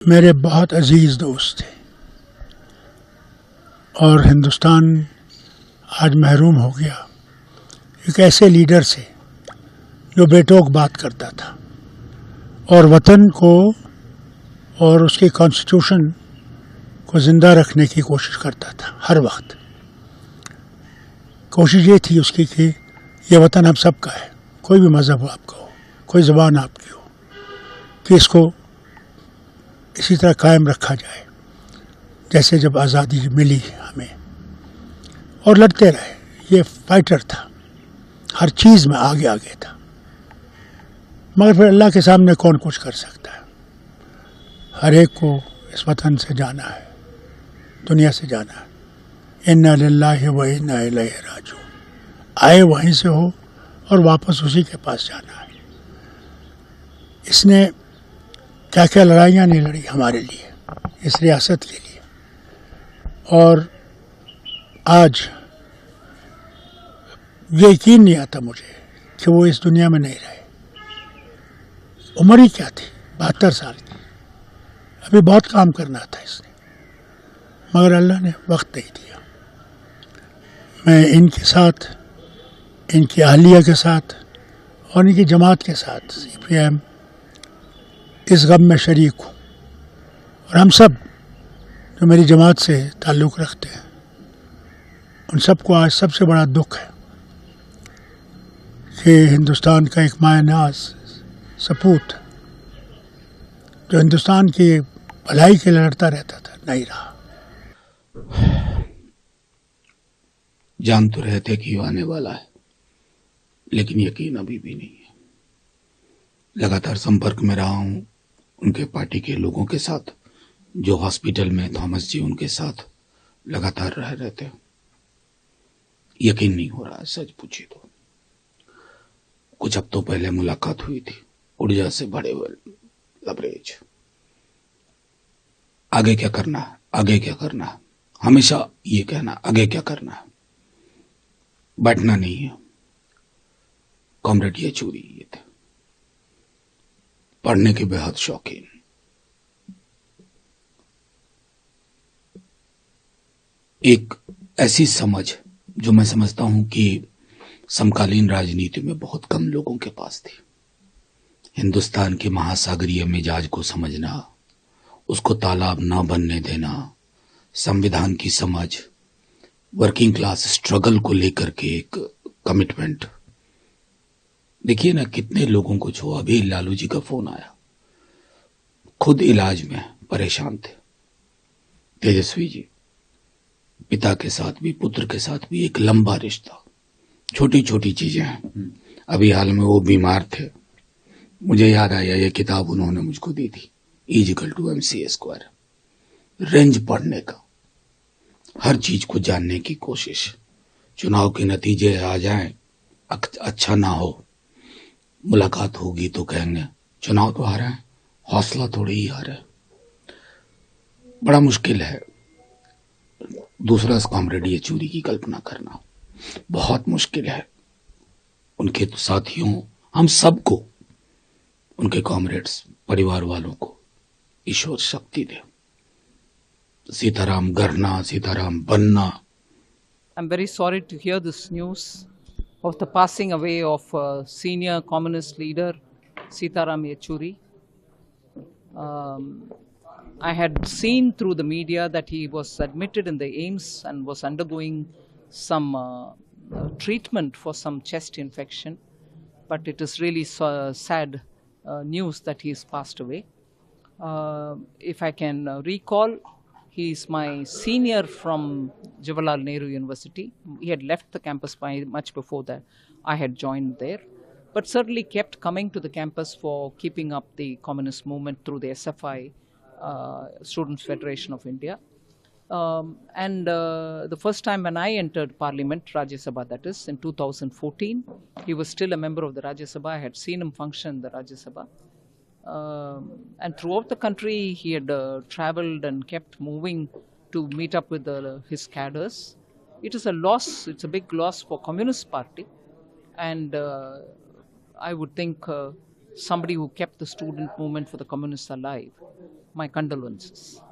मेरे बहुत अजीज़ दोस्त थे और हिंदुस्तान आज महरूम हो गया एक ऐसे लीडर से जो बेटोक बात करता था और वतन को और उसके कॉन्स्टिट्यूशन को ज़िंदा रखने की कोशिश करता था। हर वक्त कोशिश ये थी उसकी कि ये वतन हम सबका है, कोई भी मज़हब आपका हो, कोई ज़बान आपकी हो, कि इसको इसी तरह कायम रखा जाए जैसे जब आज़ादी मिली हमें, और लड़ते रहे। ये फाइटर था, हर चीज़ में आगे आगे था। मगर फिर अल्लाह के सामने कौन कुछ कर सकता है। हर एक को इस वतन से जाना है, दुनिया से जाना है। इन्ना लिल्लाहि व इन्ना इलैहि राजिऊन। आए वहीं से हो और वापस उसी के पास जाना है। इसने क्या क्या लड़ाइयाँ नहीं लड़ी हमारे लिए, इस रियासत के लिए, और आज ये यकीन नहीं आता मुझे कि वो इस दुनिया में नहीं रहे। उम्र ही क्या थी, 72 साल की। अभी बहुत काम करना था इसने, मगर अल्लाह ने वक्त नहीं दिया। मैं इनके साथ, इनकी अहलिया के साथ और इनकी जमात के साथ CPIM इस गम में शरीक हूँ। और हम सब जो मेरी जमात से ताल्लुक़ रखते हैं, उन सबको आज सबसे बड़ा दुख है कि हिंदुस्तान का एक मायनाज सपूत जो हिंदुस्तान की भलाई के लिए लड़ता रहता था, नहीं रहा। जान तो रहते कि आने वाला है, लेकिन यकीन अभी भी नहीं है। लगातार संपर्क में रहा हूं उनके पार्टी के लोगों के साथ, जो हॉस्पिटल में थॉमस जी उनके साथ लगातार रह रहे थे। यकीन नहीं हो रहा है, सच पूछे तो। कुछ हफ्तों पहले मुलाकात हुई थी, ऊर्जा से भरे हुए लबरेज। आगे क्या करना है, आगे क्या करना है, हमेशा ये कहना आगे क्या करना है, बैठना नहीं है। कॉमरेड येचूरी ये थे, पढ़ने के बेहद शौकीन। एक ऐसी समझ जो मैं समझता हूं कि समकालीन राजनीति में बहुत कम लोगों के पास थी। हिंदुस्तान के महासागरीय मिजाज को समझना, उसको तालाब ना बनने देना, संविधान की समझ, वर्किंग क्लास स्ट्रगल को लेकर के एक कमिटमेंट। देखिए ना कितने लोगों को छो। अभी लालू जी का फोन आया, खुद इलाज में परेशान थे। तेजस्वी जी, पिता के साथ भी पुत्र के साथ भी एक लंबा रिश्ता, छोटी छोटी चीजें हैं। अभी हाल में वो बीमार थे, मुझे याद आया ये किताब उन्होंने मुझको दी थी, E=MC²। रेंज पढ़ने का, हर चीज को जानने की कोशिश। चुनाव के नतीजे आ जाएं, अच्छा ना हो, मुलाकात होगी तो कहेंगे चुनाव तो हारा है, हौसला थोड़ी ही हारा है। बड़ा मुश्किल है दूसरा कॉमरेड येचूरी की कल्पना करना, बहुत मुश्किल है। उनके साथियों, हम सबको, उनके कॉमरेड्स, परिवार वालों को ईश्वर शक्ति दे। सीताराम गढ़ना, सीताराम बनना। I'm very sorry to hear this news of the passing away of senior communist leader Sitaram Yechuri. I had seen through the media that he was admitted in the AIIMS and was undergoing some treatment for some chest infection, but it is really sad news that he has passed away. If I can recall, he is my senior from Jawaharlal Nehru University. He had left the campus much before that I had joined there, but certainly kept coming to the campus for keeping up the communist movement through the SFI, Students' Federation of India. The first time when I entered Parliament, Rajya Sabha that is, in 2014, he was still a member of the Rajya Sabha. I had seen him function in the Rajya Sabha. And throughout the country, he had traveled and kept moving to meet up with his cadres. It is a loss, it's a big loss for Communist Party. And I would think somebody who kept the student movement for the communists alive. my condolences.